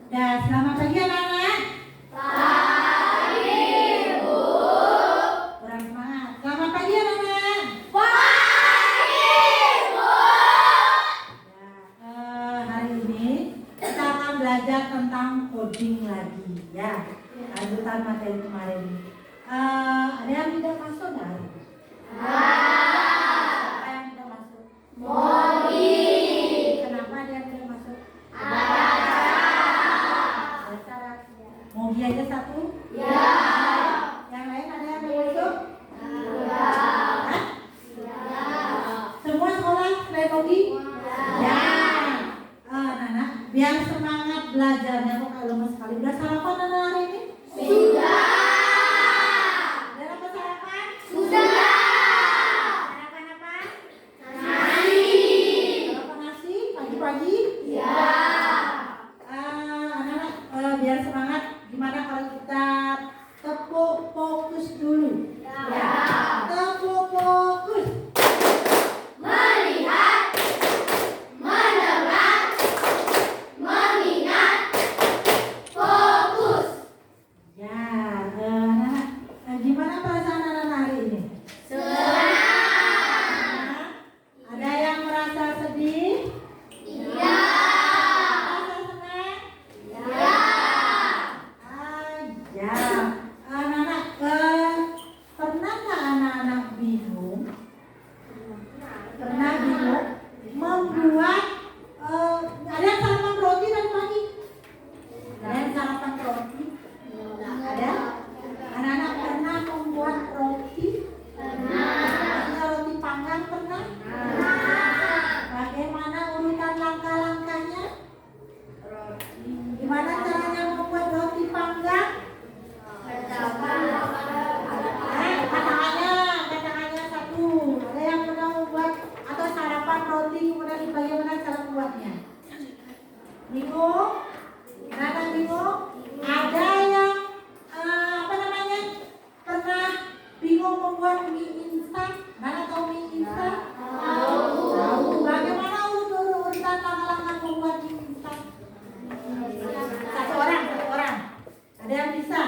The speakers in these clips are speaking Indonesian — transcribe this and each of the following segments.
Ya, selamat pagi anak-anak. Pagi, Bu. Kurang semangat. Selamat pagi anak-anak. Pagi, Bu. Ya, hari ini kita akan belajar tentang coding lagi ya. Lanjutan materi kemarin. Ada yang tidak masuk nggak hari ini? Apa yang tidak masuk? Modi. Kenapa ada yang tidak masuk? Ada Syarat. Mogi aja satu. ya. Yang lain ada yang tidak masuk? Ya. Hah? Semua sekolah selain Mogi? Ya. Nana, biar semangat belajarnya kok kayak lemes sekali. Udah sarapan Nana hari ini? Sudah. Udah dapat sarapan? Sudah. Sarapan apa? Nasi. Sarapan nasi pagi-pagi? Ya. Anak-anak, biar semangat. Gimana kalau kita tepuk fokus dulu? Ya. Tepuk fokus. Melihat, mendengar, mengingat, fokus. Ya, anak-anak, gimana perasaan anak-anak hari ini? Senang. Ada yang merasa sedih? Iya. Merasa senang? Ya. Ya, anak-anak, pernah nggak anak-anak bingung? Pernah bingung membuat ada yang sarapan roti dan pagi? Ada yang sarapan roti? Ada? Anak-anak pernah membuat roti? Maksudnya roti panggang pernah? Bagaimana urutan langkah-langkahnya? Gimana caranya membuat roti panggang? Katakannya satu. Ada yang pernah membuat atau sarapan roti kemudian bagaimana cara membuatnya? Bingung? Kenapa bingung? Ada yang pernah bingung membuat mie instan? Mana tahu mie instan? Tahu. Bagaimana urutan langkah-langkah membuat mie instan? Satu orang. Ada yang bisa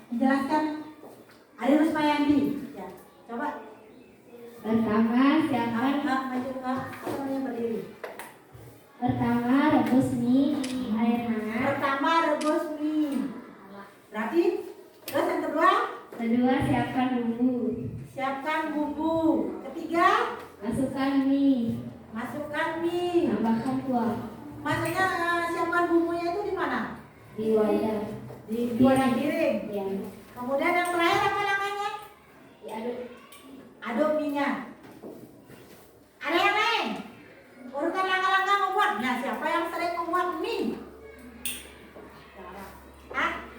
menjelaskan? Ada Rusmayandi. Ya, coba. Pertama, siapkan Maju ke apa namanya berdiri. pertama rebus mie di air hangat. Pertama rebus mie. Berarti terus yang kedua Kedua, siapkan bumbu. siapkan bumbu. Ketiga Masukkan mie. masukkan mie. Tambahkan kuah Maksudnya siapkan bumbunya itu di mana? di wadah. Di wadah piring. Ya, Kemudian yang terakhir apa namanya? diaduk. Aduk minyak. Ada yang lain? Urutan langkah-langkah membuatnya. Siapa yang sering membuat mie?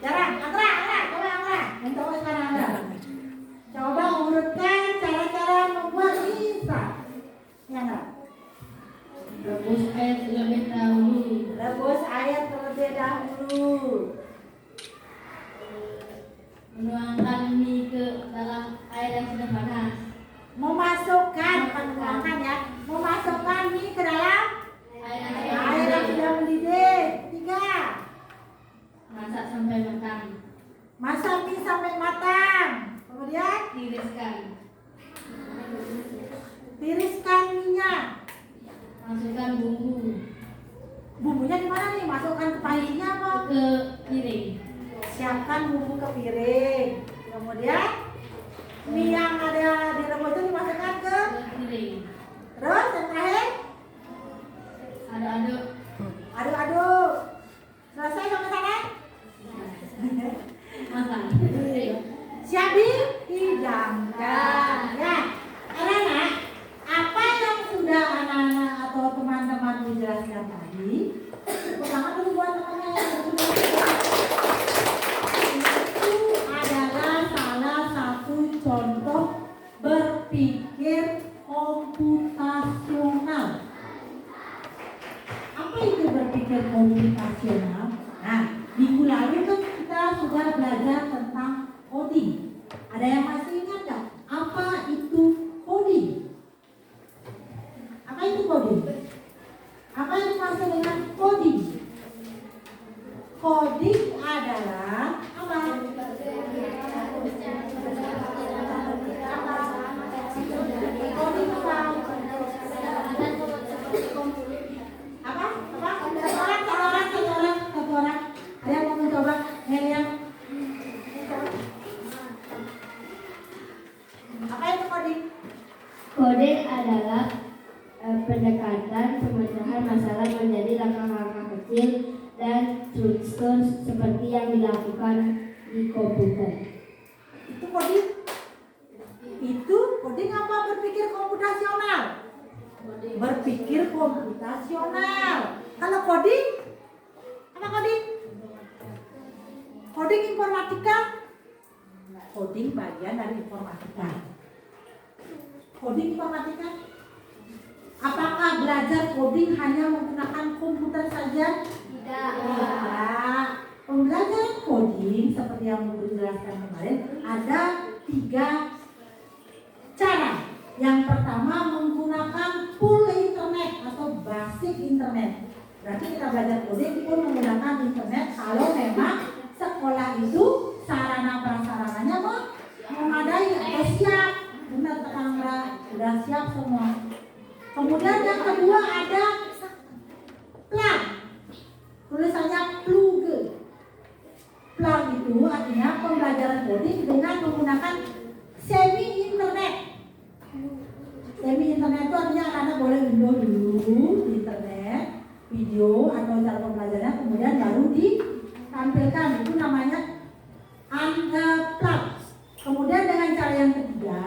Jarang. Andra. Coba Andra. Yang tahu sekarang Andra. Coba urutkan cara-cara membuat mie instan. Ya Andra. Rebus air terlebih dahulu. Rebus air terlebih dahulu. Menuangkan mie ke dalam air yang sudah panas. Memasukkan penuangkan ya. Memasukkan mie ke dalam air yang sudah mendidih. Tiga. Masak sampai matang. Masak mie sampai matang. Kemudian Tiriskan. tiriskan minyak. Masukkan bumbu Bumbunya di mana nih? Masukkan ke pahinya apa? ke piring. Siapkan bumbu ke piring. Kemudian mie yang ada di rebus itu dimasukkan ke. Ke piring. Terus yang terakhir Aduk-aduk. aduk-aduk. Selesai sampai sana? Makan. Siap dihidangkan. Ya, anak-anak, apa yang sudah anak-anak atau teman-teman menjelaskan tadi? Pertama dulu buat teman-teman yang sudah itu adalah salah satu contoh berpikir komputasional. Apa itu berpikir berpikir komputasional. Nah, minggu lalu kan kita sudah belajar tentang coding. Ada yang masih ingat nggak? Apa itu coding? Apa itu coding? Apa yang dimaksud dengan coding? Coding adalah apa? Coding apa? Satu orang. Ada yang mau mencoba? Melian. Apa itu coding? Coding adalah pendekatan pemecahan masalah menjadi langkah-langkah kecil dan struktur seperti yang dilakukan di komputer. Itu coding? Itu coding apa berpikir komputasional? Berpikir komputasional. Kalau coding, apa coding? Coding informatika? Coding bagian dari informatika. Coding informatika? Apakah belajar coding hanya menggunakan komputer saja? Tidak. Tidak. Pembelajaran coding seperti yang Guru jelaskan kemarin ada 3 cara. Yang pertama menggunakan full internet atau basic internet. Berarti kita belajar coding pun menggunakan internet kalau memang sekolah itu sarana prasarananya memadai atau siap. Benar tetangga sudah siap semua. Kemudian yang kedua ada plug. Tulisannya plug. Plug itu artinya pembelajaran coding dengan menggunakan semi internet. Semi internet itu artinya anak boleh unduh dulu di internet video atau cara pembelajarannya, kemudian baru ditampilkan. Itu namanya unplugged. Kemudian dengan cara yang ketiga,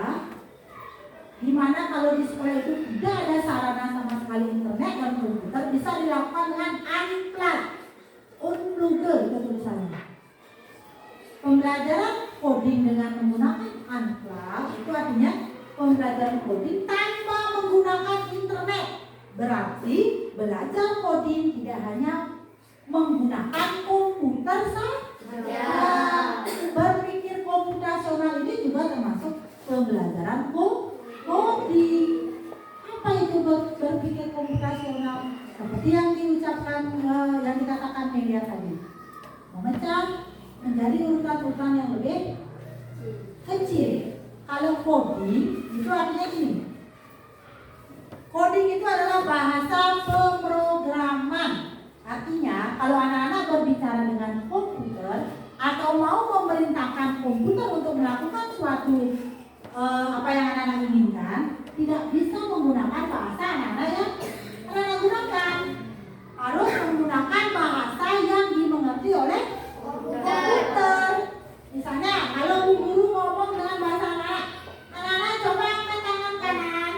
di mana kalau di sekolah itu tidak ada sarana sama sekali internet dan komputer, bisa dilakukan dengan unplugged. Unplugged itu tulisannya. Pembelajaran coding dengan menggunakan unplugged itu artinya pembelajaran coding tanpa menggunakan internet. Berarti belajar coding tidak hanya menggunakan komputer saja. Berpikir komputasional ini juga termasuk pembelajaran coding. Apa itu berpikir komputasional? Seperti yang diucapkan, yang dikatakan Melia tadi, memecah menjadi urutan-urutan yang lebih kecil. Kalau coding itu artinya gini. Coding itu adalah bahasa pemrograman. Artinya kalau anak-anak berbicara dengan komputer atau mau memerintahkan komputer untuk melakukan suatu apa yang anak-anak inginkan, tidak bisa menggunakan bahasa anak-anak yang anak-anak gunakan. Harus menggunakan bahasa yang dimengerti oleh komputer. Misalnya kalau Bu Guru ngomong dengan bahasa anak-anak, anak-anak coba angkat tangan kanan,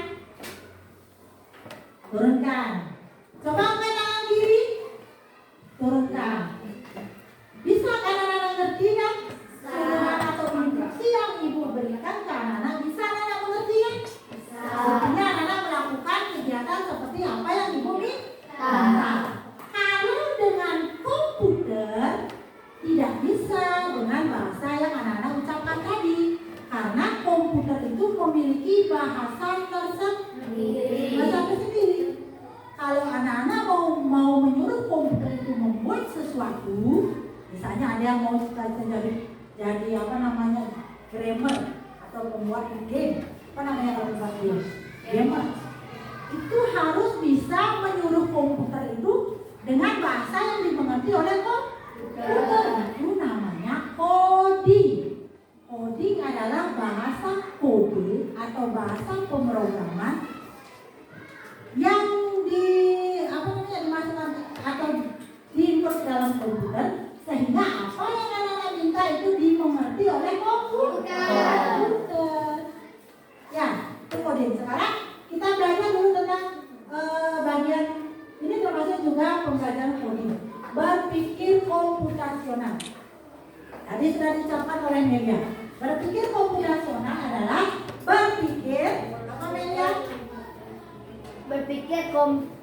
turunkan. Coba angkat tangan kiri, turunkan. Bisa kan anak-anak ngerti kan? Surat atau instruksi yang Ibu berikan ke anak-anak, bisa anak-anak mengerti kan? Artinya anak-anak melakukan kegiatan seperti apa yang Ibu minta. Kalau dengan komputer tidak bisa dengan bahasa yang anak-anak ucapkan tadi, karena komputer itu memiliki bahasa tersendiri. Kalau anak-anak mau menyuruh komputer itu membuat sesuatu, misalnya ada yang mau jadi apa namanya grammar atau pembuat game, apa namanya kalau buat game, gamer, itu harus bisa menyuruh komputer itu dengan bahasa yang dimengerti oleh komputer. Itu namanya coding. Coding adalah bahasa kode atau bahasa pemrograman yang dimasukkan atau diinput dalam komputer sehingga apa yang anak-anak minta itu dimengerti oleh komputer. Ya, itu coding. Sekarang kita belajar dulu tentang bagian ini, termasuk juga pembelajaran coding. Berpikir komputasional. Tadi sudah diucapkan oleh Melia. Berpikir komputasional adalah berpikir apa Melia? Berpikir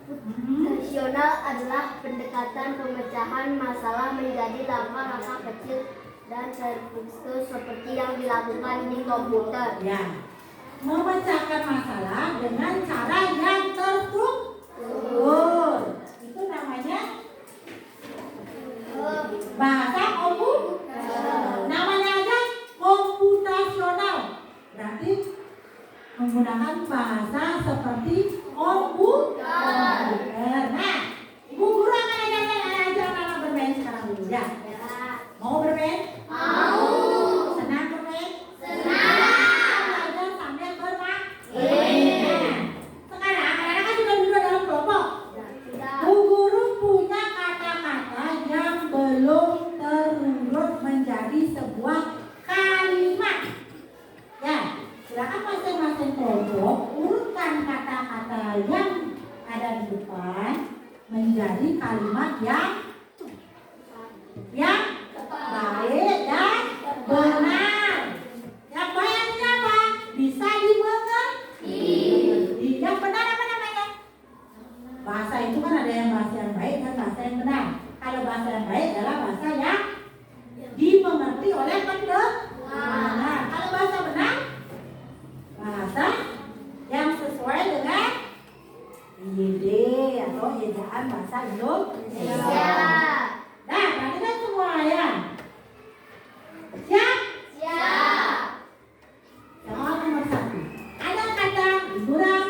Rasional adalah pendekatan pemecahan masalah menjadi langkah-langkah kecil dan terstruktur seperti yang dilakukan di komputer. Ya, memecahkan masalah dengan cara yang terstruktur. Itu namanya bahasa namanya aja komputasional. Berarti menggunakan bahasa seperti komputer. Nah, Ibu Guru akan ajak anak bermain sekarang dulu ya. Mau bermain? Mau. Senang bermain? Senang. Belajar sambil bermain. Nah, sekarang anak-anak kan sudah duduk dalam kelompok. Bu Guru punya kata-kata yang belum terurut menjadi sebuah kalimat. Ya, silakan masing-masing kelompok urutkan kata-kata yang ada di depan menjadi kalimat yang baik dan benar. Yang baik artinya apa? Bisa dimengerti. Yang benar apa namanya? Bahasa itu kan ada yang bahasa yang baik dan bahasa yang benar. Kalau bahasa yang baik adalah bahasa yang dimengerti oleh pendengar. Kalau bahasa benar, bahasa yang sesuai dengan ide atau ejaan bahasa Indonesia. Nah, perhatikan semua ya. Siap? Soal nomor 1. Ada kata liburan,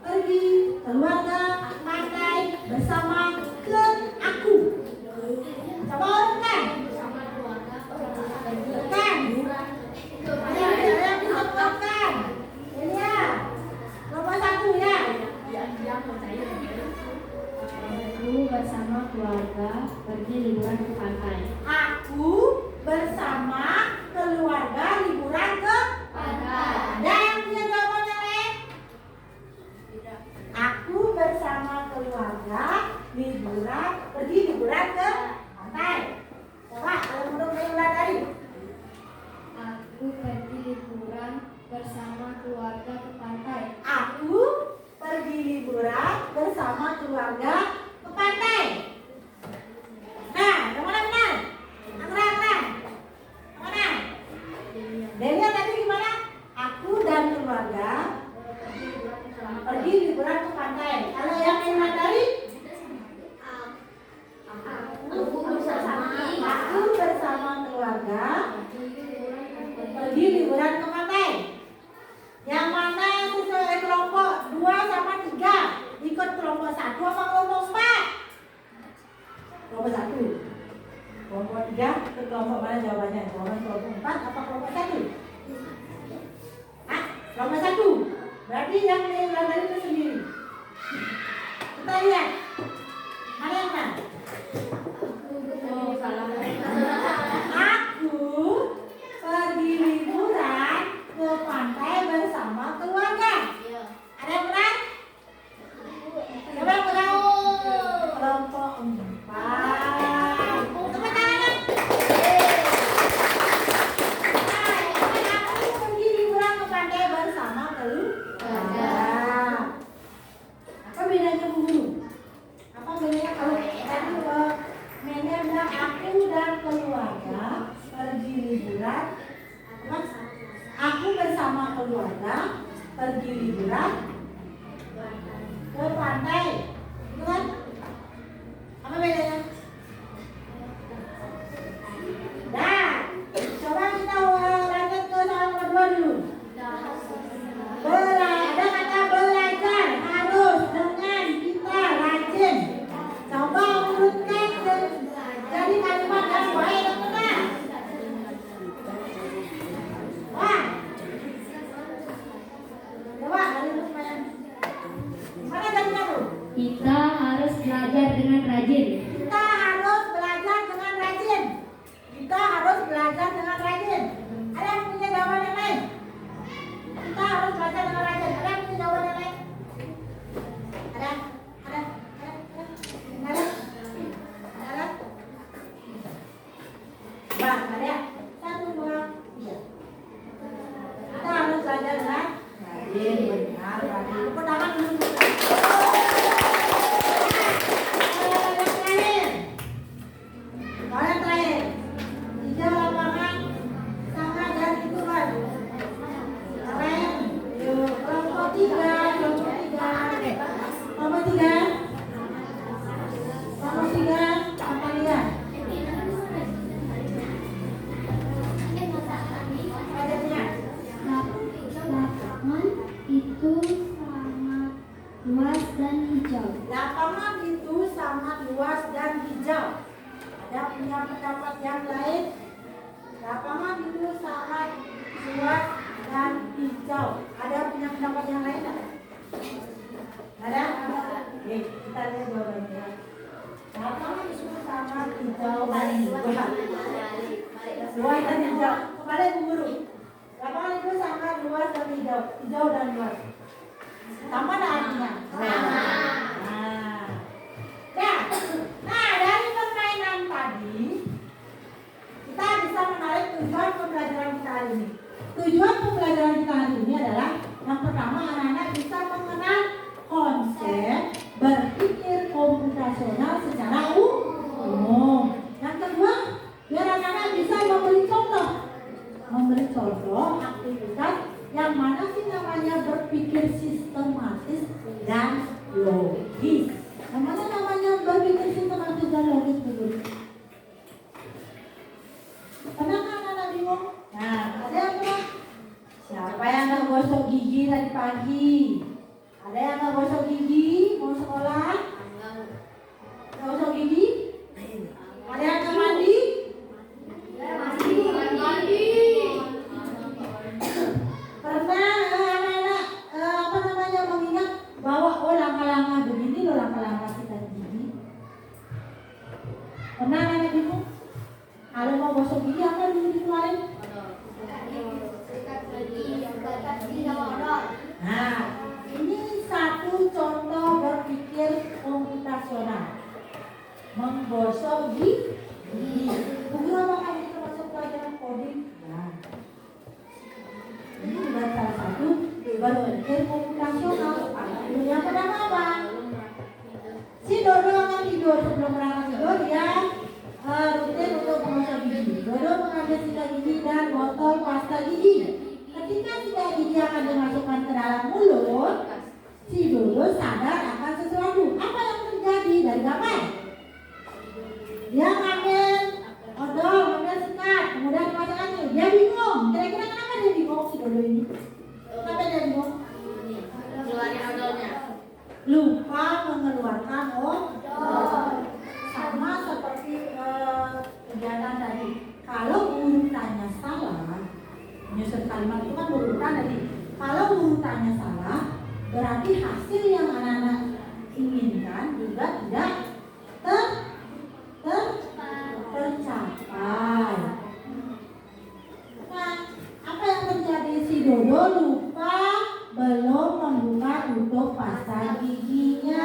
pergi, keluarga, pantai, bersama, ke, aku. Coba urutkan. Urutkan. Yang bisa urutkan. Ini ya. Nomor 1 ya. Aku bersama keluarga pergi liburan ke pantai. Aku bersama keluarga liburan ke pantai. Ada yang punya jawaban yang lain? Aku bersama keluarga pergi liburan ke pantai. Coba kalau menurut mulai dari. Aku pergi liburan bersama keluarga ke pantai. Aku pergi liburan bersama keluarga ke pantai. Nah, yang mana benar? Anggrek. Mana? Delia tadi gimana? Aku dan keluarga pergi liburan ke pantai. Kalau yang lain tadi? Aku bersama keluarga pergi liburan ke pantai. Yang mana sesuai kelompok 2 sama 3? Ikut kelompok 1 apa kelompok 4? Kelompok 1. Kelompok 3 ke kelompok mana jawabannya? Kelompok 4 apa kelompok 1? Kelompok 1. Berarti yang lain itu sendiri. Kita lihat. Mana yang benar? Aku pergi liburan ke pantai bersama keluarga. Ada yang benar? Coba yang benar. Kelompok 4. Tepuk tangan. Aku pergi liburan ke pantai bersama keluarga. Apa bedanya Bu Guru? Apa bedanya kalau tadi mainnya bilang aku dan keluarga pergi liburan? Aku bersama keluarga pergi liburan ke pantai. Itu kan? Apa bedanya? Nah, coba kita lanjut ke soal nomor 2 dulu. Ada kata belajar harus dengan kita rajin. Coba urutkan jadi kalimat yang baik dan benar. Wah. Coba dari lumayan. Mana tadi kamu? Kita harus belajar dengan rajin. Kita harus belajar dengan rajin. Kita harus belajar dengan rajin. Ada yang punya jawaban yang lain? Kita harus belajar dengan rajin. Ada yang punya jawaban yang lain? Ada? Bang, ada? 1, 2, 3. Kita harus belajar dengan rajin. Benar, rajin. Tepuk tangan dulu. pendapat yang lain? Lapangan biru sangat luas dan hijau. Ada punya pendapat yang lain tak? Ada? Oke, kita lihat jawabannya. Lapangan biru sangat hijau dan luas. Luas dan hijau. Kembali Bu Guru. Lapangan itu sangat luas dan hijau. Hijau dan luas. Sama ada artinya? Sama. Nah, dari permainan tadi kita bisa menarik tujuan pembelajaran kita hari ini. Tujuan pembelajaran kita hari ini adalah yang pertama, anak-anak bisa mengenal konsep berpikir komputasional secara umum. Yang kedua, biar anak-anak bisa memberi contoh aktivitas yang mana sih namanya berpikir sistematis dan logis. Yang mana namanya berpikir sistematis dan logis dulu. Pernah kan anak bingung? Nah, ada yang bilang, siapa yang nggak gosok gigi tadi pagi? Ada yang nggak gosok gigi mau sekolah? Nggak gosok gigi? Ada yang nggak mandi? Mandi. Pernah anak-anak mengingat bahwa langkah-langkah begini loh langkah-langkah sikat gigi. Pernah anak bingung? Kalau mau gosok gigi apa dulu dikeluarin? Nah, ini satu contoh berpikir komputasional. Menggosok gigi. Beberapa kali kita masuk pelajaran coding. Nah, ini juga salah satu berpikir komputasional. Yang pertama apa? Si Dodo akan tidur, sebelum berangkat tidur dia rutin untuk menggosok gigi. Dodo mengambil sikat gigi dan botol pasta gigi. Ketika sikat gigi akan dimasukkan ke dalam mulut, si Dodo sadar akan sesuatu. Apa yang terjadi dari gambar? Dia ngambil odol, ngambil sikat, kemudian dimasukkan. Dia bingung. Kira-kira kenapa dia bingung si Dodo ini? Kenapa dia bingung? Keluarin odolnya. Lupa mengeluarkan odol. Sama seperti kegiatan tadi. Kalau urutannya salah, menyusun kalimat itu kan berurutan tadi. Kalau urutannya salah, berarti hasil yang anak-anak inginkan juga tidak tercapai. Nah, apa yang terjadi? Si Dodo lupa belum membuka tutup pasta giginya.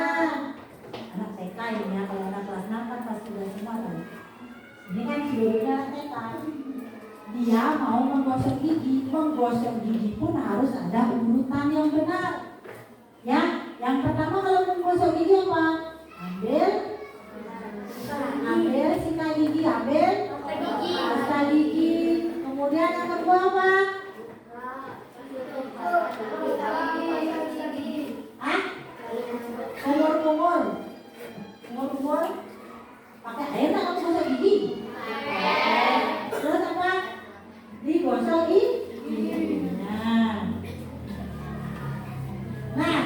Anak TK ini ya, kalau anak kelas 6 kan pasti sudah semua kan. Ini kan si Dodonya anak TK. Dia mau menggosok gigi pun harus ada urutan yang benar. Ya, yang pertama kalau menggosok gigi apa? Ambil sikat gigi, ambil pasta gigi. Kemudian yang kedua apa? Kumur pakai air tak kamu gosok gigi? Terus apa? Digosok gigi. Nah,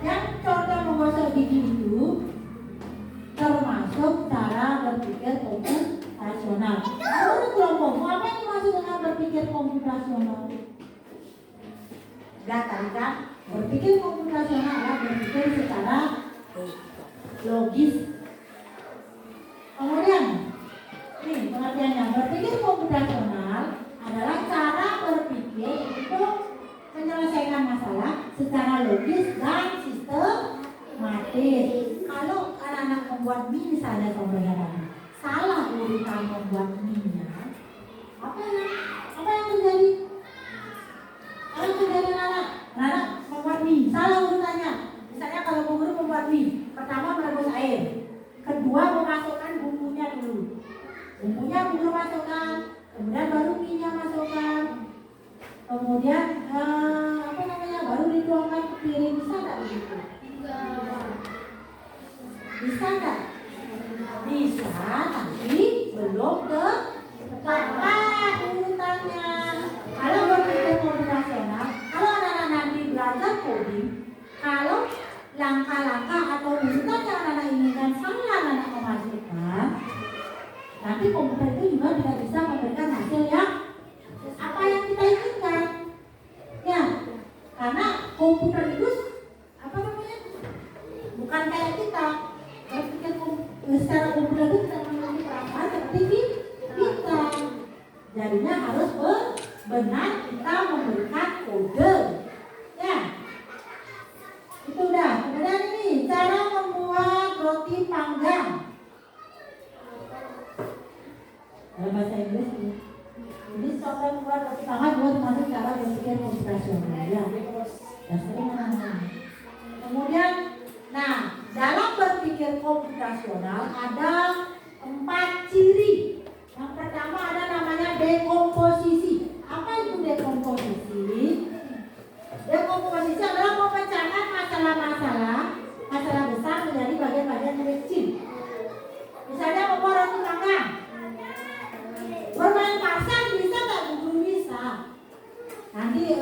yang contoh menggosok gigi itu termasuk cara berpikir komputasional. Menurut kelompokmu apa yang dimaksud dengan berpikir komputasional? Sudah tadi kan? Berpikir komputasional adalah berpikir secara logis. Kemudian, nih pengertiannya, berpikir komputasional adalah cara berpikir untuk menyelesaikan masalah secara logis dan sistematis. Kalau anak-anak membuat mie misalnya contohnya, salah urutan membuat mie-nya, apa yang terjadi? Apa yang terjadi anak membuat mie, salah urutannya. Misalnya kalau guru membuat mie, pertama merebus air, kedua memasukkan bumbunya dulu. Bumbunya guru masukkan, kemudian baru mie-nya masukkan. Kemudian baru dituangkan ke piring. Bisa nggak begitu? Bisa nggak? Bisa, tapi belum tepat urutannya. Kalau berpikir komputasional, kalau anak-anak nanti belajar coding, kalau langkah-langkah atau urutan yang anak-anak inginkan salah anak-anak memasukkan, nanti komputer secara umum itu tidak memiliki perasaan seperti kita. Jadinya harus benar kita memberikan kode. Ya. Itu udah. Kemudian ini cara membuat roti panggang. Dalam bahasa Inggris ini. Jadi contoh membuat roti panggang juga termasuk cara berpikir komputasional. Ya. Kemudian, nah dalam berpikir komputasional ada 4 ciri. Yang pertama ada namanya dekomposisi. Apa itu dekomposisi? Dekomposisi adalah memecahkan masalah besar menjadi bagian-bagian yang kecil. Misalnya membuat roti panggang. Bermain pasar bisa nggak? Belum bisa. Nanti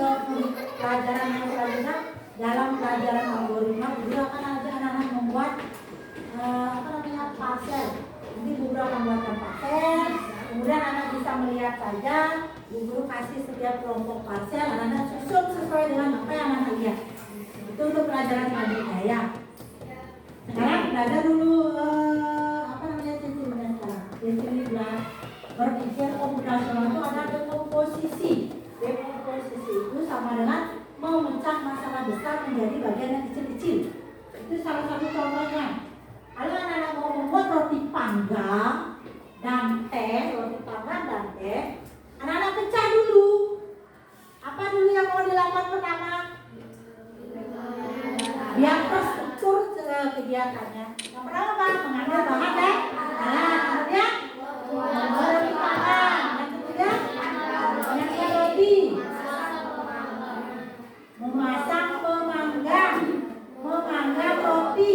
pelajaran yang selanjutnya dalam pelajaran algoritma guru akan ajak anak-anak membuat parcel. Nanti guru akan membuatkan parcel. Kemudian anak bisa melihat saja. Guru kasih setiap kelompok parcel, anak-anak susun sesuai dengan apa yang anak lihat. Itu untuk pelajaran selanjutnya ya. Sekarang belajar dulu ciri-cirinya sekarang. Ciri berpikir komputasional itu ada dekomposisi. Dekomposisi itu sama dengan memecah masalah besar menjadi bagian yang kecil-kecil. Itu salah satu contohnya. Kalau anak-anak mau membuat roti panggang dan teh, anak-anak pecah dulu. Apa dulu yang mau dilakukan pertama? Biar terstruktur kegiatannya. Yang pertama apa? Mengambil bahan dan kemudian roti panggang. Yang kemudian menyiapkan roti, memasang memanggang roti,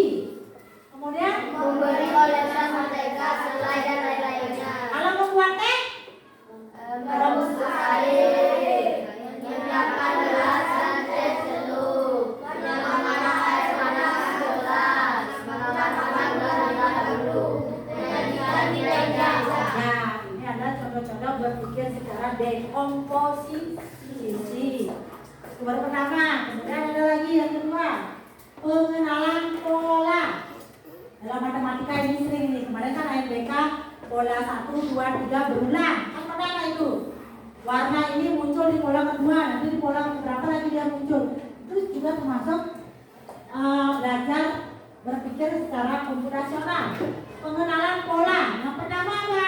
kemudian Memberi olesan mentega, selai dan lain-lainnya. kalau membuat teh, Merebus air, menyiapkan gelas dan teh celup, menyalakan air panas gelas, menambahkan gula dulu, menyajikan di meja. nah ini adalah contoh-contoh berpikir secara dekomposisi. Itu baru pertama. Kemudian ada lagi yang kedua, pengenalan pola. Dalam matematika ini sering nih, kemarin kan AMBK pola 1, 2, 3 berulang. Kan pernah itu? Warna ini muncul di pola kedua, nanti di pola berapa lagi dia muncul. Itu juga termasuk belajar berpikir secara komputasional. Pengenalan pola. Yang pertama apa?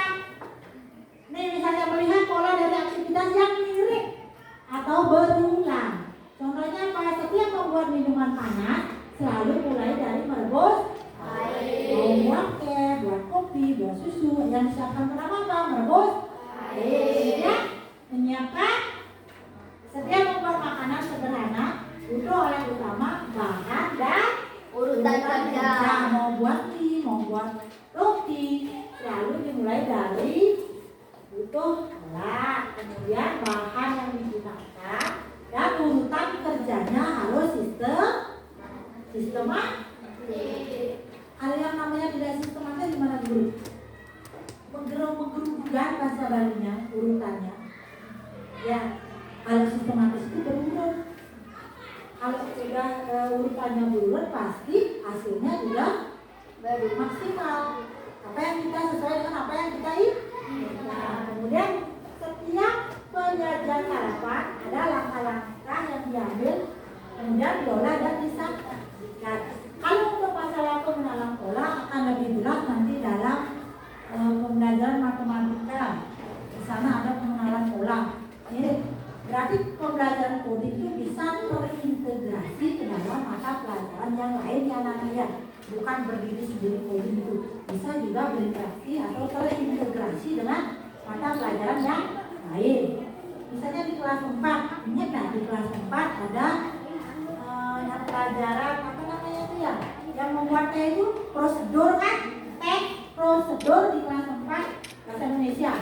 Nih misalnya melihat pola dari aktivitas yang mirip atau berulang. Contohnya apa? Setiap membuat minuman panas selalu mulai dari merebus buat teh, buat kopi, buat susu. Yang disiapkan pertama apa? Merebus air. Ya? Menyiapkan. Setiap membuat makanan sederhana butuh oleh utama bahan dan Urutan kerja. Mau buat mie, mau buat roti, selalu dimulai dari butuh alat, kemudian bahan yang digunakan, dan urutan kerjanya harus sistematis. Ada yang namanya tidak sistematis gimana dulu? Menggerung kan bahasa Balinya urutannya. Ya, kalau sistematis itu berurut. Kalau sudah urutannya berurut pasti hasilnya juga maksimal. Apa yang kita sesuai dengan apa yang kita Nah, kemudian setiap penyajian sarapan ada langkah-langkah yang diambil, kemudian diolah dan disajikan. Kalau untuk masalah pengenalan pola akan lebih jelas nanti dalam pembelajaran matematika. Di sana ada pengenalan pola. Ini berarti pembelajaran kode itu bisa terintegrasi ke dalam mata pelajaran yang lain yang nantinya. Bukan berdiri sendiri kode itu. Bisa juga berinteraksi atau terintegrasi dengan mata pelajaran yang lain. Misalnya di kelas 4, ingat nggak di kelas 4 ada yang pelajaran apa namanya itu ya? Yang membuat teh itu prosedur kan? Teh prosedur di kelas 4 bahasa Indonesia.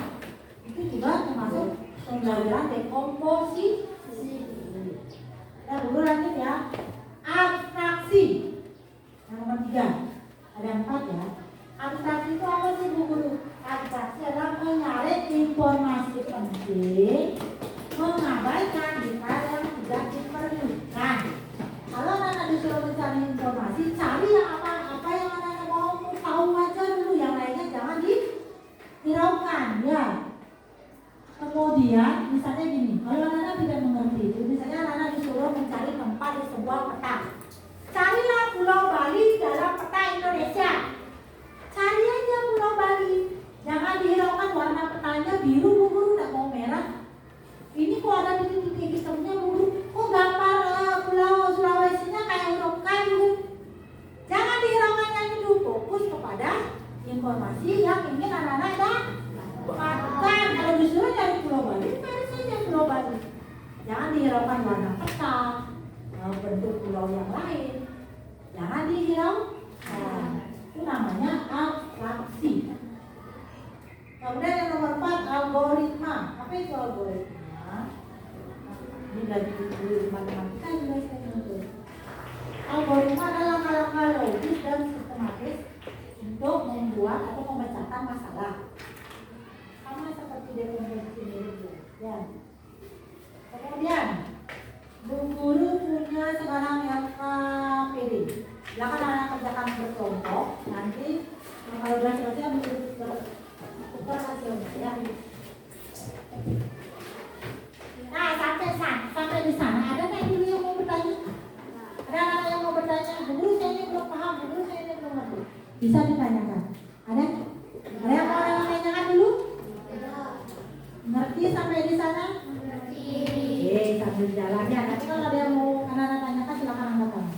Itu juga termasuk pembelajaran dekomposisi. Nah, dulu lanjut ya. Abstraksi. Yang nomor 3. Ada 4 ya. Abstraksi itu apa sih Bu Guru? Abstraksi adalah menyaring informasi penting, mengabaikan detail yang tidak diperlukan. Kalau anak disuruh mencari informasi, cari yang apa yang anak mau tahu aja dulu, yang Kemudian misalnya gini, kalau anak-anak tidak mengerti itu, misalnya anak-anak disuruh mencari tempat di sebuah peta. Carilah Pulau Bali dalam peta Indonesia. Cari aja Pulau Bali. Jangan dihiraukan warna petanya biru, bubur, tak mau merah. Ini kok ada titik-titik hitamnya bubur. Kok gambar Pulau Sulawesinya kayak huruf K gitu. Jangan dihiraukan yang itu, fokus kepada informasi yang ingin anak-anak dapatkan. Kalau disuruh cari Pulau Bali, cari saja Pulau Bali. Jangan dihiraukan warna peta, bentuk pulau yang lain. Jangan dihiraukan. Itu namanya abstraksi. Kemudian yang nomor 4, algoritma. Apa itu algoritma? Ini lagi di matematika juga saya nonton. Algoritma adalah langkah-langkah logis dan sistematis untuk membuat atau memecahkan masalah. Sama seperti definisi dulu. Ya. Kemudian, Bu Guru punya sekarang yang KPD. Silakan anak kerjakan berkelompok. Nanti kalau sudah selesai bertukar hasilnya ya. Nah, sampai di sana ada nggak dulu yang mau bertanya? Ada anak yang mau bertanya, Bu Guru saya ini belum paham, Bu Guru saya ini belum ngerti. Bisa ditanyakan. Ada? Ada yang mau menanyakan dulu? Ngerti sampai di sana? Ngerti. Sambil jalan ya. Nanti kalau ada yang mau anak-anak tanyakan silakan angkat tangan.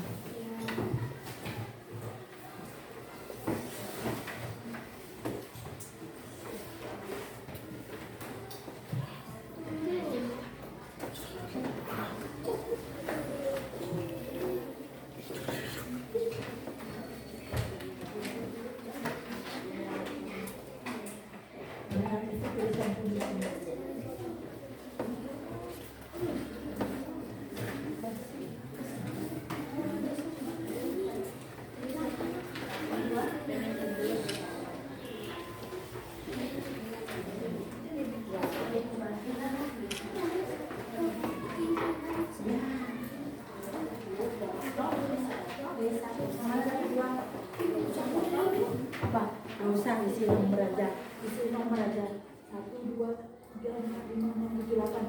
Isi nomor aja 1, 2, 3, 4, 5, 6, 7, 8.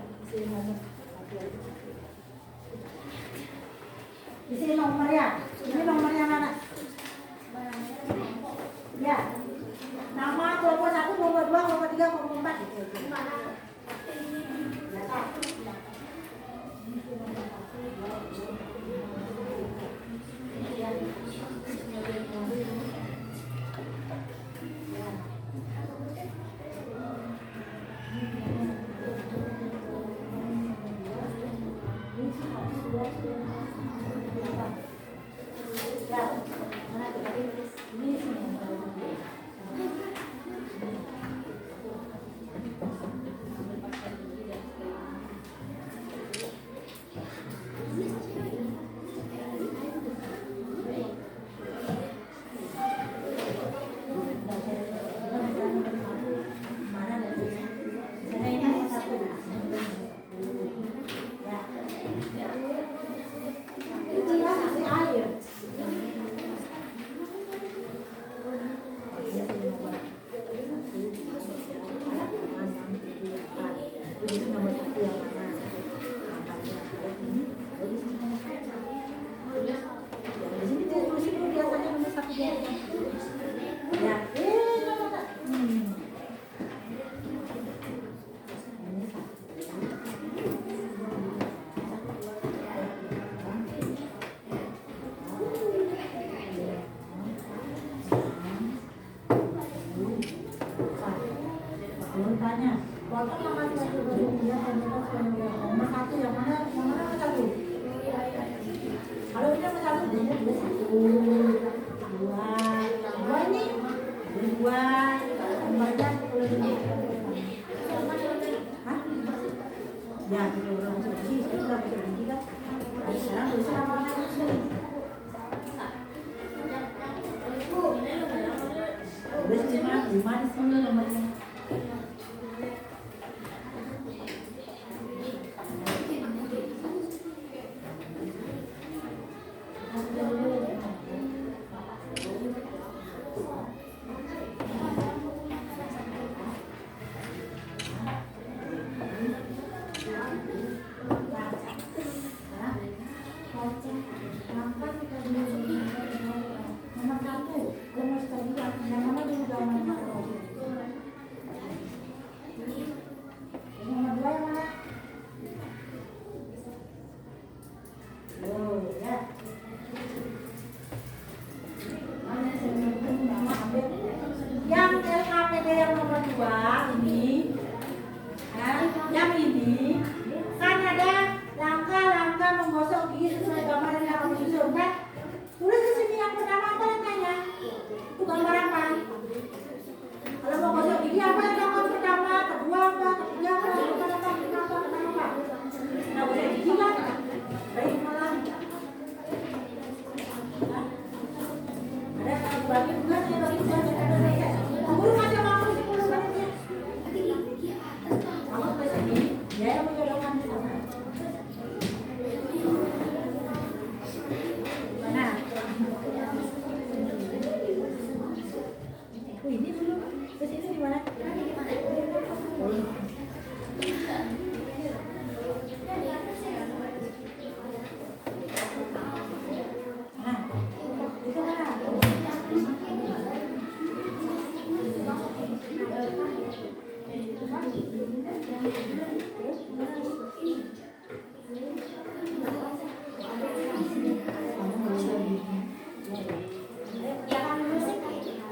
Isi nomor ya. Ini nomornya mana? Ya. Nama kelompok 1, kelompok 2, kelompok 3, kelompok 4. Tanya, waktu yang masih ada berhubungan nomor 1 yang mana nomor 1? Kalau kita nomor 1 dia 2, 2 ini 2 nomornya kalau ini. Hah? Ya, kita udah masuk lagi, kita udah masuk lagi kan? Sekarang bisa apa? Udah sih, 5 di sini nomornya. KPD yang nomor 2 ini, yang ini kan ada langkah-langkah menggosok gigi sesuai gambar yang kamu susun kan? Tulis di sini yang pertama apa langkahnya? Itu gambar apa? Kalau mau gosok gigi apa langkah pertama, kedua apa, ketiga apa, keempat apa, kelima apa, keenam apa? Nah, gosok gigi kan? Baik malam. Ada bagi tugas, ada bagi tugas, ada bagi. Guru macam apa sih guru banyak? Kamu ke sini, ya yang menjodohkan di sana. Mana? Oh ini dulu, ke sini di mana?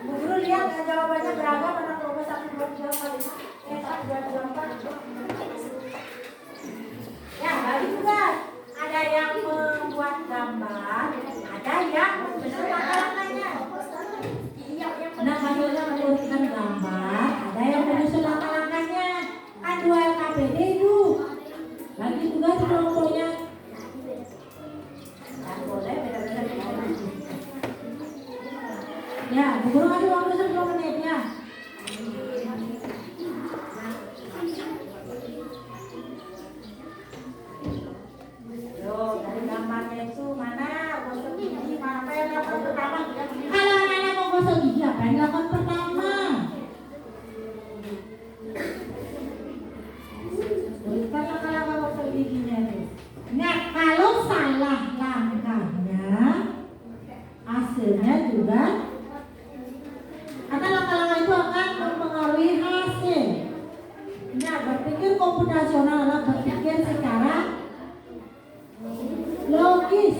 Guru lihat jawabannya beragam, anak kelompok 1, 2, 3, 4, 5, 1, 2, 3, 4. Ya, bagi tugas. Ada yang membuat gambar, ada yang menyusun langkah-langkahnya. Nah, maksudnya menuliskan gambar, ada yang menyusun langkah-langkahnya. Kan 2 LKPD itu. Bagi tugas kelompoknya. Dan boleh beda-beda. Ya, guru kasih waktu 10 menit ya. Dari gambarnya itu mana gosok gigi, mana apa yang dilakukan pertama? Kalau anak-anak mau gosok gigi apa yang dilakukan pertama? Tuliskan langkah-langkah gosok giginya itu. Nah, kalau salah langkahnya, hasilnya juga karena langkah-langkah itu akan mempengaruhi hasil. Nah, berpikir komputasional adalah berpikir secara logis,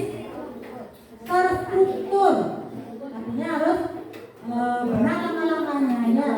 terstruktur. Artinya harus benar langkah-langkahnya ya.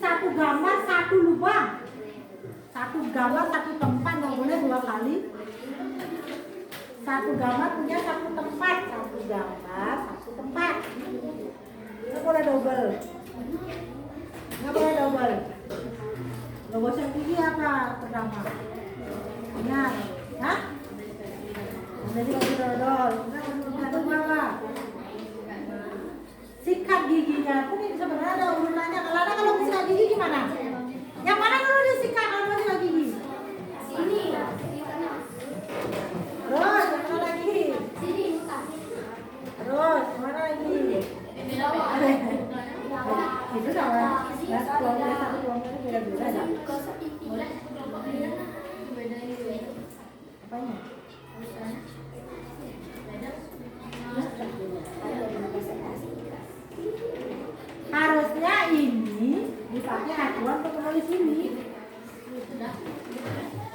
Satu gambar satu lubang, satu gambar satu tempat, nggak boleh 2 kali. Satu gambar punya satu tempat, satu gambar satu tempat. Nggak boleh double, nggak boleh double. Lo gosok gigi apa pertama? Ingat, hah? Jadi kalau dodol, satu apa? Sikat giginya pun ini sebenarnya ada urunannya. Kalau sikat gigi gimana? Yang mana dulu disikat kalau mau sikat gigi? Sini. Terus mana lagi? Sini. Terus mana lagi? Itu sama. Satu kelompoknya beda-beda ya. Apanya? Harusnya ini dipakai acuan untuk menulis ini.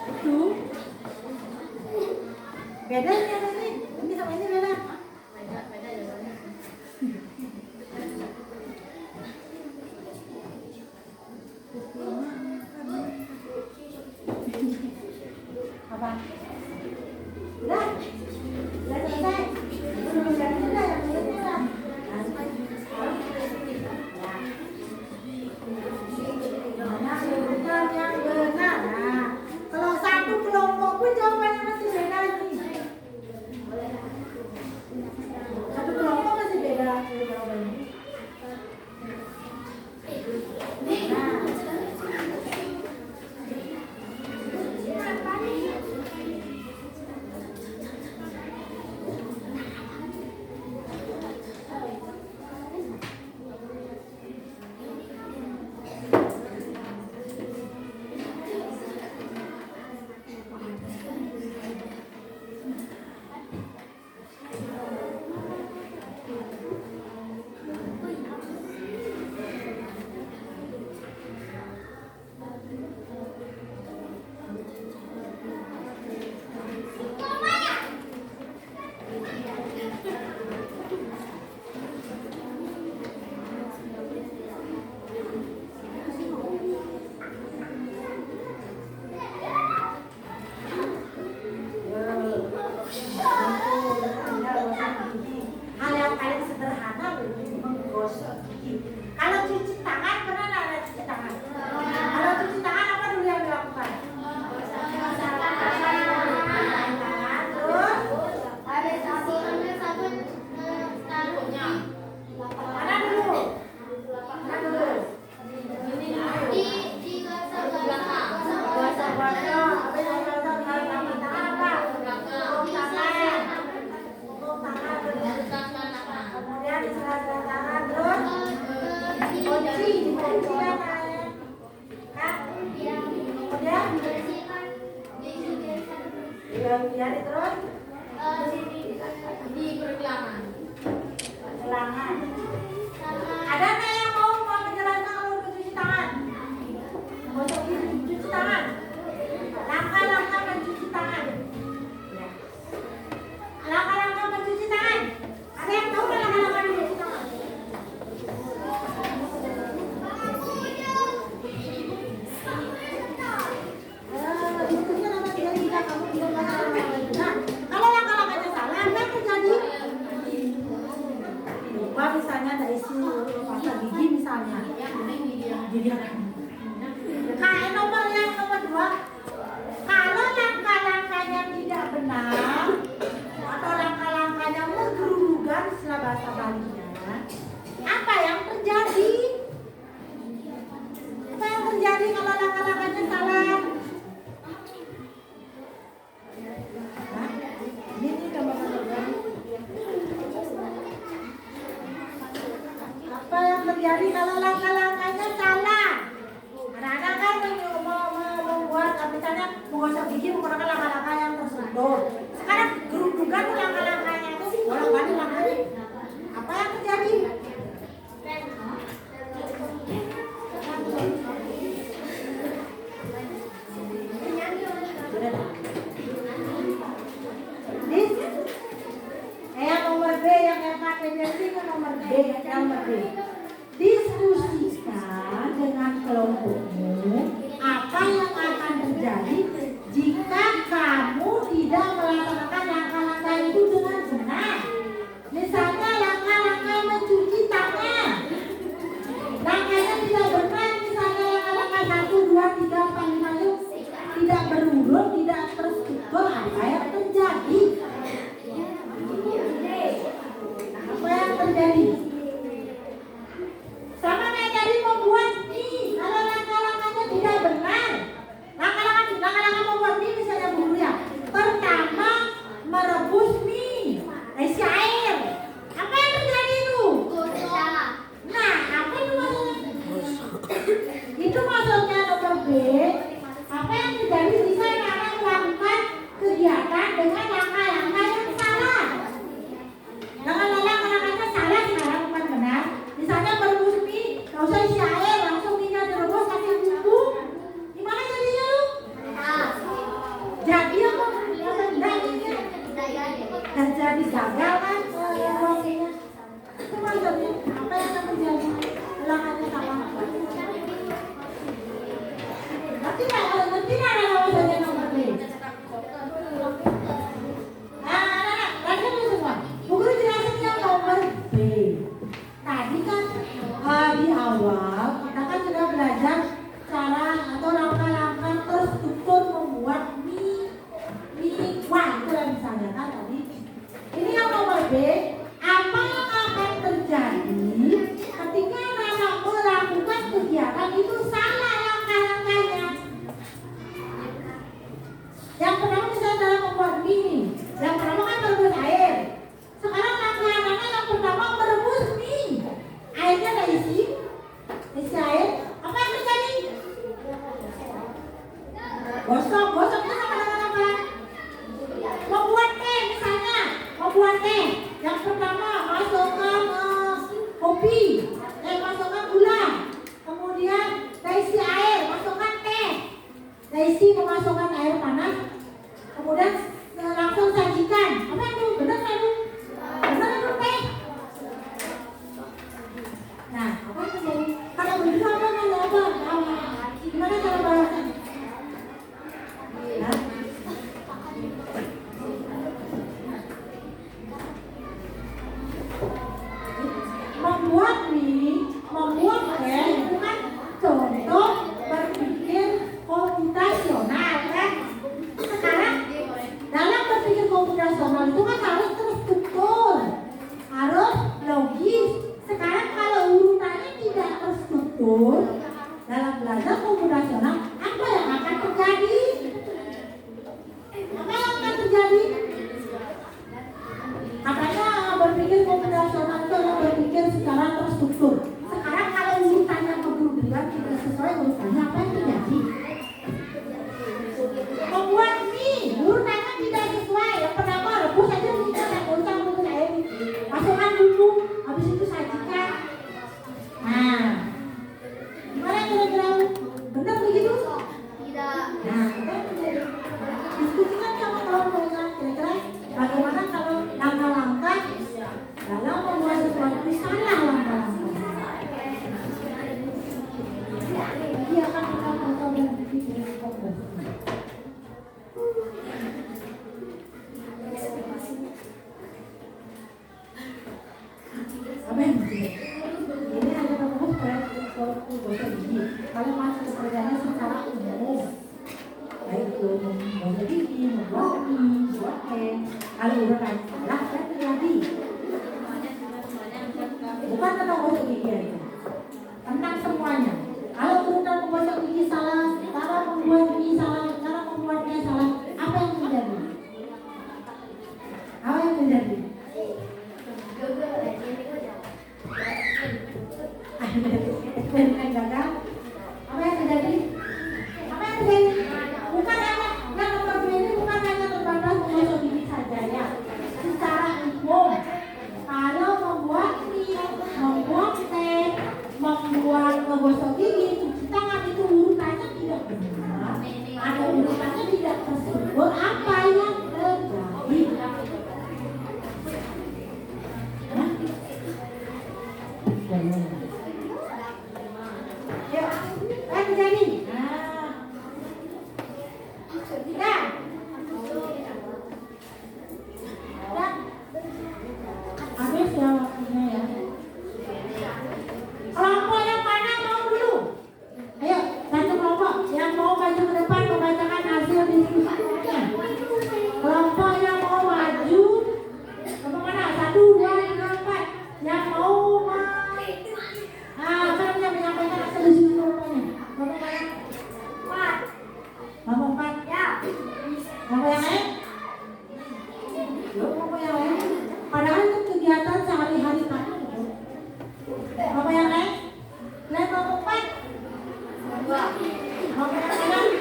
Itu bedanya nanti ini sama ini beda. Apa? Udah selesai. Yang benar. Nah, kalau satu kelompok pun jawabannya masih beda lagi. cucian air. Kak? Kemudian? Iya, terus? Di pergelangan. Gelangan. Ada nggak yang mau menjelaskan kalau mencuci tangan? Gosok gigi, cuci tangan. Langkah-langkah mencuci tangan. Langkah-langkah mencuci tangan. Ada yang tahu nggak langkah-langkah mencuci tangan? Diskusinya nanti dari jika kamu tidak paham. Nah, kalau langkah-langkahnya salah, apa yang terjadi? Lupa misalnya ada isu pasta gigi misalnya. Gigi kayak nomor 2, kalau langkah-langkahnya tidak benar atau langkah-langkahnya menggerudukan istilah bahasa Balinya, apa yang terjadi? Apa yang terjadi kalau langkah-langkahnya salah? Hah? Ini gambar-gambar. Apa yang terjadi kalau langkah-langkahnya salah? Anak-anak kan membuat misalnya menggosok gigi menggunakan langkah-langkah yang terstruktur. Sekarang gerudukan langkah-langkahnya itu bolak-balik langkahnya. Apa yang terjadi? Yang nomor B yang FKTDC ke nomor B. Diskusikan dengan kelompokmu apa yang akan terjadi jika kamu tidak melaksanakan langkah-langkah itu dengan benar. Misalnya langkah-langkah mencuci tangan, langkahnya tidak benar. Misalnya langkah-langkah 1, 2, 3, 4, 5 itu tidak berurut, tidak terstruktur. Apa yang terjadi? Apa yang terjadi? Sama kayak tadi membuat mie, kalau langkah-langkahnya tidak benar. Langkah-langkah membuat mie misalnya Bu Guru ya. Pertama merebus mie, isi air. Apa yang terjadi itu? Nah, apa itu maksudnya? Itu maksudnya nomor B. Apa yang terjadi jika anak melakukan kegiatan dengan langkah-langkah yang salah? Langkah-langkahnya salah sekarang bukan benar. Misalnya merebus mie, nggak usah isi air, langsung minyak direbus kasih bumbu. Gimana jadinya lu? Jadi apa? Enggak jadinya. Dan jadi gagal kan? Promosinya. Itu maksudnya apa yang akan terjadi? Langkahnya salah. Ngerti nggak? Kalau ngerti nggak ada maksudnya nomor B? Lanjut dulu semua. Bu Guru jelasin yang nomor B. Tadi kan di awal kita kan sudah belajar cara atau langkah-langkah terstruktur membuat mie wah itu lah misalnya kan tadi. Ini yang nomor B. Apa yang akan terjadi ketika anak melakukan kegiatan itu salah langkah-langkahnya? Yang pertama misalnya dalam membuat mie, yang pertama kan merebus air. Sekarang langkah-langkahnya yang pertama merebus mie. Airnya ada isi air. Apa yang terjadi? Gosoknya sama dengan apa? Membuat teh misalnya, yang pertama masukkan kopi, masukkan gula, kemudian isi air, masukkan teh, memasukkan air panas, kemudian langsung sajikan. Apa itu? Benar nggak itu? Benar itu teh? Nah, apa yang terjadi? Kalau begitu apa? Gimana cara balasnya? Membuat teh itu kan contoh berpikir komputasional kan. Sekarang dalam berpikir komputasional itu kan harus terstruktur, harus logis. Sekarang kalau urutannya tidak terstruktur dalam belajar komputasional, apa yang akan terjadi? Katanya berpikir komputasional itu berpikir secara terstruktur. Sekarang kalau urutannya berbeda Ini hanya rumus gosok gigi. Kalau masuk ke kerjanya secara umum, baik itu menggosok gigi, membuat mie, buat teh. Kalau udah kan salah kan terjadi. Bukan tentang gosok gigi aja, tentang semuanya. Kalau urutan menggosok gigi salah, cara membuat mie salah, cara membuatnya salah, apa yang terjadi? Apa yang terjadi? Eksperimen gagal. Apa yang terjadi? Apa yang terjadi? Bukan hanya yang nomor 2 ini bukan hanya terbatas menggosok gigi saja ya. Secara umum, kalau membuat mie, membuat teh, membuat menggosok gigi, cuci tangan itu urutannya tidak benar. Ada urutannya tidak tersebut. Apa yang terjadi? Jadi, habis ya waktunya ya. Kelompok yang mana mau dulu? Ayo, satu kelompok yang mau maju ke depan membacakan hasil diskusinya. Kelompok yang mau maju, kelompok mana? 1, 2, 3, 4. Yang mau menyampaikan hasil diskusi kelompoknya. Kelompok mana? 4. Kelompok 4 ya. Kelompok yang lain? Kelompok yang lain? Padahal itu kegiatan sehari-hari kamu. Kelompok yang lain? Lihat kelompok 4. Kelompok yang lain?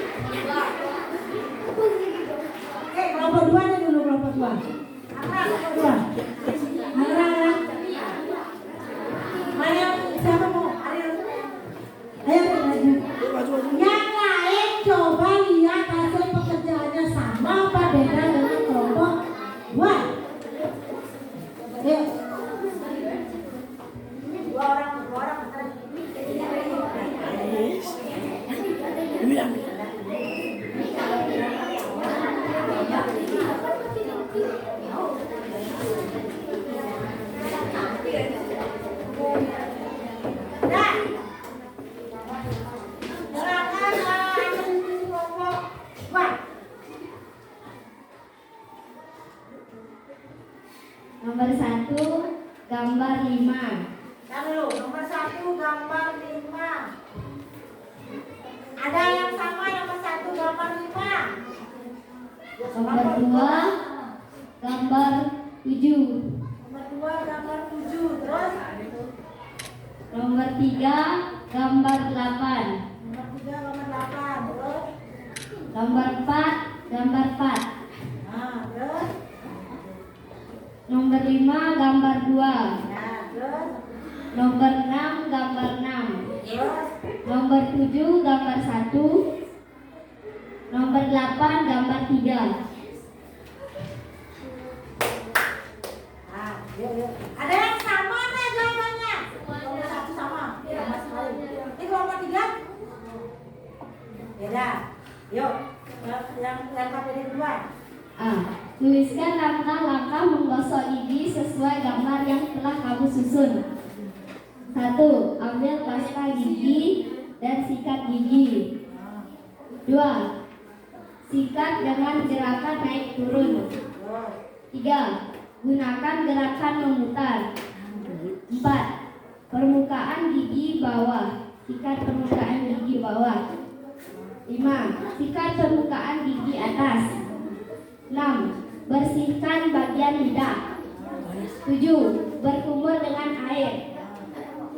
Oke, kelompok 2 nih dulu, kelompok 2. Kelompok 2. Ayo, siapa mau? Ayo maju. Yang lain coba lihat hasil pekerjaannya sama apa beda dengan kelompok 2. Ayo. 2 orang. Nomor 1, gambar 5. Yang dulu, nomor 1 gambar 5. Ada yang sama nomor 1 gambar 5. Nomor 2, gambar 7. Nomor 2 gambar 7. Terus Nomor 3, gambar 8. nomor 3 gambar 8. Terus Nomor 4, gambar 4. terus Nomor 5, gambar 2. terus Nomor 6, gambar 6. terus Nomor 7, gambar 1. Nomor 8, gambar 3. Yuk. Ada yang sama nih jawabannya? Nomor 1 sama sekali. Ini kelompok 3? Beda. Yuk, yang KPD duluan. A. Tuliskan langkah-langkah menggosok gigi sesuai gambar yang telah kamu susun. 1. Ambil pasta gigi dan sikat gigi. 2. Sikat dengan gerakan naik turun. 3. Gunakan gerakan memutar. 4. Permukaan gigi bawah. Sikat permukaan gigi bawah. 5. Sikat permukaan gigi atas. 6. Bersihkan bagian lidah. 7. Berkumur dengan air.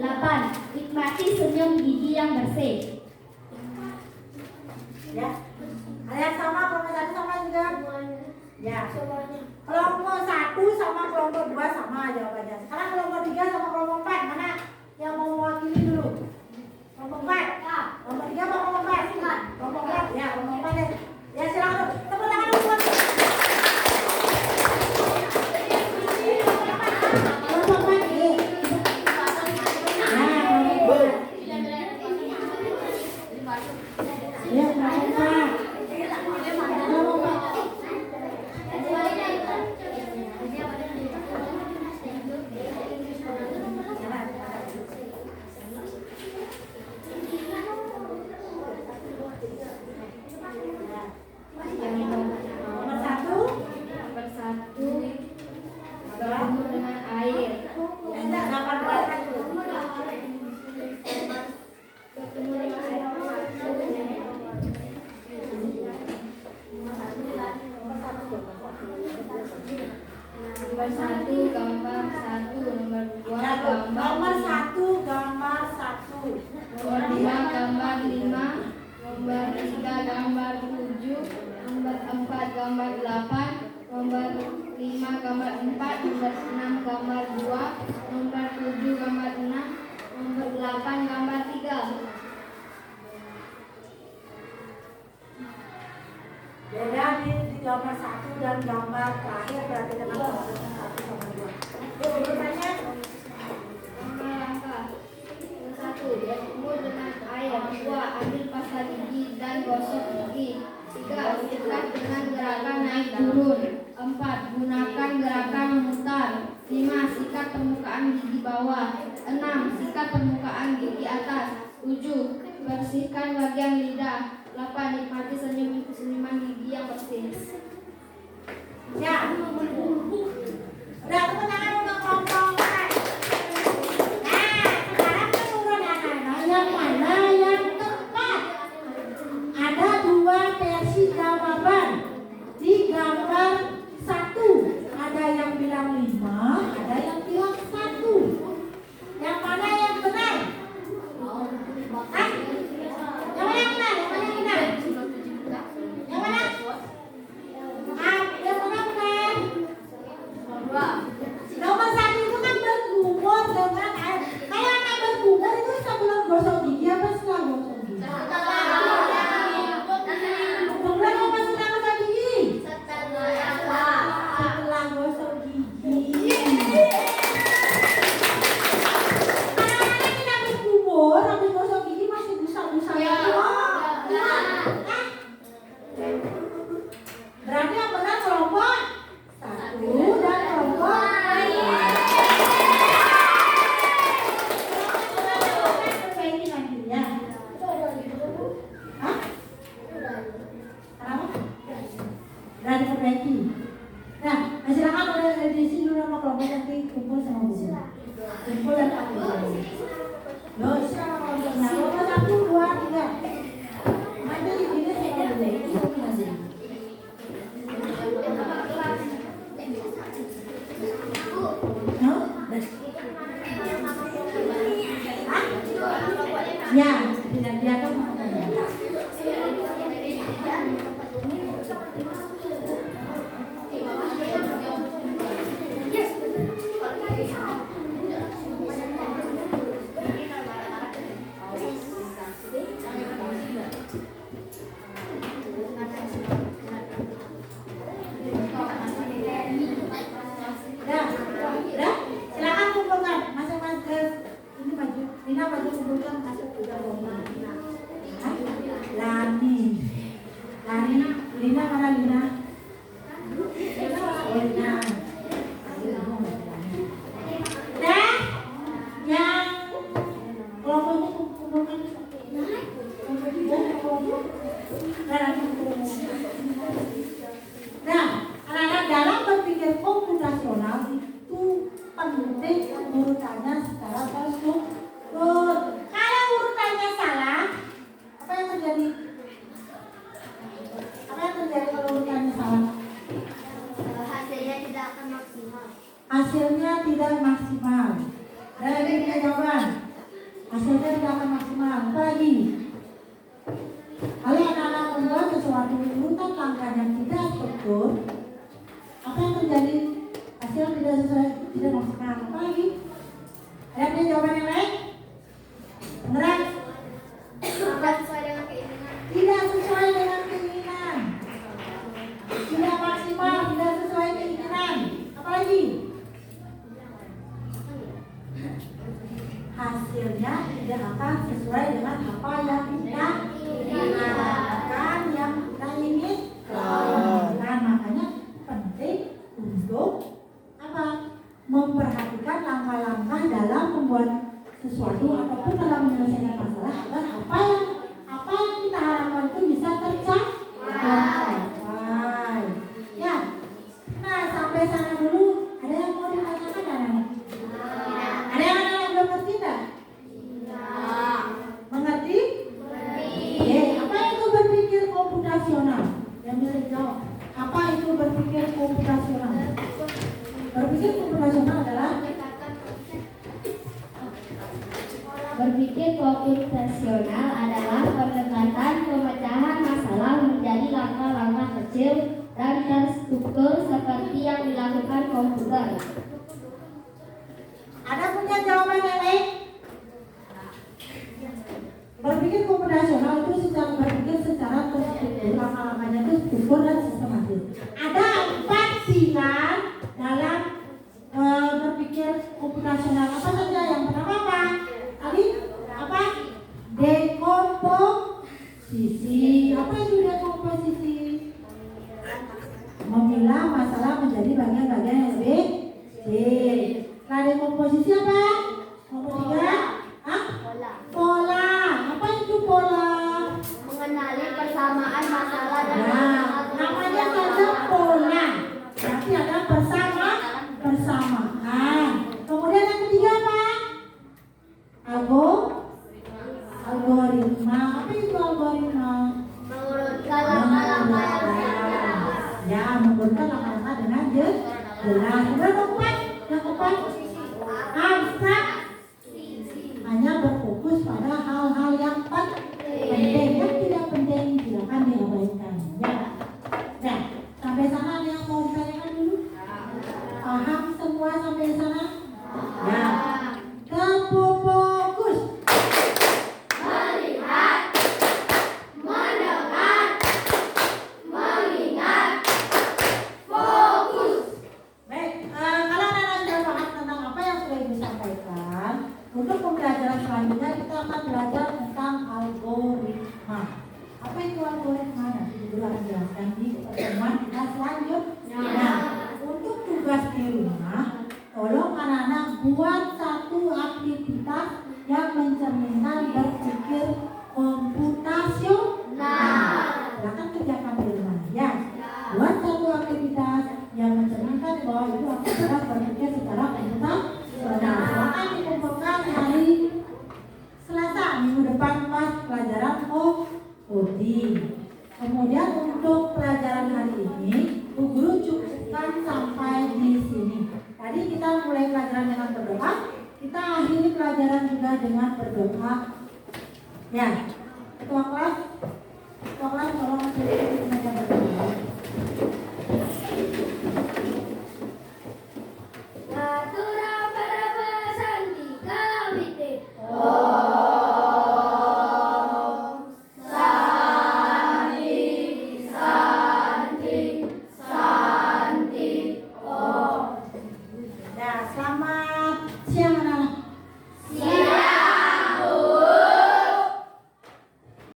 8. Nikmati senyum gigi yang bersih. Ya. Ada yang sama kelompok 1 sama juga? Ya. Kelompok 1 sama kelompok 2 sama jawabannya. Sekarang kelompok 3 sama kelompok 4 mana yang mau mewakili dulu? Kelompok 4. Kelompok 3 sama kelompok 4? Kelompok 4. Ya, kelompok 4 deh. Ya, silakan. Tepuk tangan dulu buat kelompok 4. Ya, kelompok 4. gambar 7, nomor 4 gambar 8, nomor 5 gambar 4, nomor 6 gambar 2, nomor 7 gambar 6, nomor 8 gambar 3. Beda di gambar 1 dan gambar terakhir berarti dengan nomor 1 sama 2. Urutannya Nomor langkah 1. Berkumur dengan air. 2. Ambil pasta gigi dan gosok gigi. 3. Sikat dengan gerakan naik turun. 4. Gunakan gerakan memutar. 5. Sikat permukaan gigi bawah. 6. Sikat permukaan gigi atas. 7. Bersihkan bagian lidah. 8. Nikmati senyuman gigi yang bersih. ya. Udah tepuk tangan untuk kelompok. Nah, sekarang kan urut anak-anak yang mana yang tepat. Ada 2 versi jawaban. Di gambar 1 ada yang bilang 5, ada yang bilang 1. Yang mana yang benar? Hah? Yang mana yang benar? Yang mana yang benar? Yang mana? Yang mana benar? Nomor 1 itu kan berkumur dengan air. Kalau anak berkumur itu sebelum gosok gigi apa setelah gosok gigi? Sebelum apa setelah gosok gigi? Setelah gosok gigi. Anak-anak kita berkumur, habis gosok gigi masih busa-busa lagi. Berarti yang benar kelompok 1 dan kelompok perbaiki nanti ya. Hah? Kenapa? Udah diperbaiki. Nah, silakan boleh di sini dulu sama kelompok nanti kumpul sama Bu. Kumpul dan Pak Bu. Loh, siapa kelompoknya? Kelompok 1, 2, 3. Nanti ini saya perbaiki nanti. Ya, tidak diatur makanya. Udah, silakan kumpulkan masing-masing. Ini baju, Lina baju kumpulkan masuk ke dalam rumah. Lani, Lina mana Lina? Oh Lina. Nah, yang kelompoknya kumpulkan. Nah, anak-anak dalam berpikir komputasional itu penting urutannya secara terstruktur. Kalau urutannya salah, apa yang terjadi? Apa yang terjadi kalau urutannya salah? Hasilnya tidak akan maksimal. Hasilnya tidak maksimal. Dari ini jawaban. Hasilnya tidak akan maksimal. Apa lagi? Kalau anak-anak membuat sesuatu urutan langkah yang tidak struktur, apa yang terjadi? Hasil tidak sesuai, tidak maksimal. Apa lagi? Ada jawaban yang lain? Beneran? Tidak sesuai dengan keinginan. Tidak sesuai dengan keinginan. Tidak maksimal, tidak sesuai keinginan. Apa lagi? Hasilnya tidak akan sesuai dengan apa yang kita inginkan, yang kita inginkan. Nah, makanya penting untuk apa? Memperhatikan langkah-langkah dalam membuat sesuatu ataupun dalam menyelesaikan masalah agar apa yang kita harapkan itu bisa tercapai. Ya. Nah, sampai sana dulu. Ada yang mau ditanyakan anak? Ada yang belum ngerti enggak? Mengerti? Apa itu berpikir komputasional? Yang bisa jawab. Apa itu berpikir komputasional? Berpikir komputasional adalah Berpikir komputasional adalah pendekatan pemecahan masalah menjadi langkah-langkah kecil dan terstruktur seperti yang dilakukan komputer. Ada punya jawaban yang lain? Berpikir komputasional itu berpikir secara terstruktur, langkah-langkahnya itu struktur dan sistematis. Ada 4 pilar dalam berpikir komputasional. Apa saja? Yang pertama apa? Tadi apa? Dekomposisi. Apa itu dekomposisi? Memilah masalah menjadi bagian-bagian yang lebih kecil. Setelah dekomposisi apa? Nomor 3. Pola. Apa itu pola? Mengenali persamaan masalah dan Namanya saja pola. Berarti ada persamaan. Kemudian yang ketiga apa? Algoritma. Apa itu algoritma? mengurutkan langkah-langkah yang Ya, mengurutkan langkah-langkah dengan jelas. Kemudian yang keempat, abstrak. Hanya berfokus pada hal-hal yang penting, yang tidak penting tidak akan diabaikan. Ya. Nah, sampai sana ada yang mau ditanyakan dulu? Paham semua sampai sana? Ya. Fokus. melihat, mendengar, mengingat, fokus. Baik, kalau anak-anak sudah paham tentang apa yang sudah Ibu sampaikan, untuk pembelajaran selanjutnya kita akan belajar tentang algoritma. Apa itu algoritma? Nanti Ibu akan jelaskan di pertemuan kita selanjutnya. Nah, untuk tugas di rumah, tolong anak-anak buat satu aktivitas yang mencerminkan berpikir komputasional. Silakan kerjakan di rumah ya. Buat satu aktivitas yang mencerminkan bahwa itu aktivitas berpikir secara komputasional. Silakan dikumpulkan hari Selasa minggu depan pas pelajaran coding. Kemudian untuk pelajaran hari ini, Bu Guru cukupkan sampai di sini. Tadi kita mulai pelajaran dengan berdoa, kita akhiri pelajaran juga dengan berdoa. Ya, ketua kelas tolong meja berdoa.